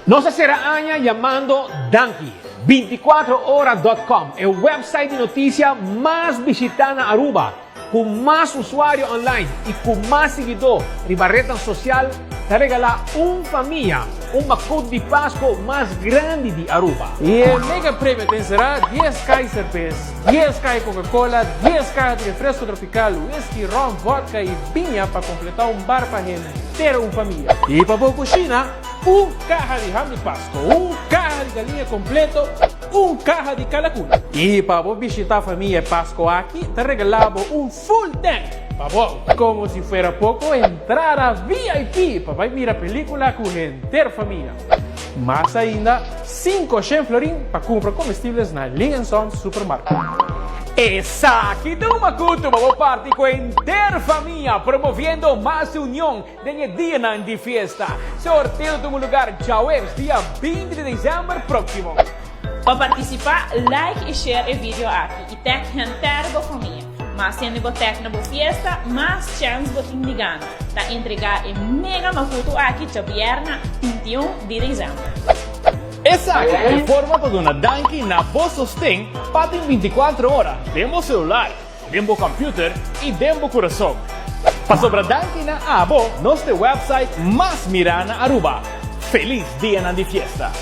Nos será llamando Danki. 24horas.com, el website de noticias más visitada en Aruba, con más usuarios online y con más seguidores. Ribarreta social te regala una familia, un macut de Pascua más grande de Aruba. Y el mega premio tendrá 10K cerveza, 10K Coca-Cola, 10K de refresco tropical, whisky, ron, vodka y piña para completar un bar para entera una familia. Y para cocina, un caja de ham de Pascua, un caja de galinha completo, un caja de calacuna. Y para vos visitar familia Pascua aquí, te regalamos un full tank. Para vos, como si fuera poco, entrada VIP para mirar película con entera familia. Más ainda, 5 florín para comprar comestibles na Lingenson Supermarket. Exacto, Macuto, vamos parte con entera familia, promoviendo más unión de día de fiesta. Sorteo de un lugar, Chauers, día 20 de diciembre próximo. Para participar, like e share el vídeo aqui e tag entera da família. Mas sendo você tag na fiesta, mais chance você de ganhar. Tá entregar em mega macuto aqui de viernes 21 de dezembro. Exacto, el formato de una Danki na voz sostén para 24 horas. Demo celular, demo computer y demo corazón. Para sobre Danki na abo, nuestro website más mirana Aruba. Feliz día de fiesta.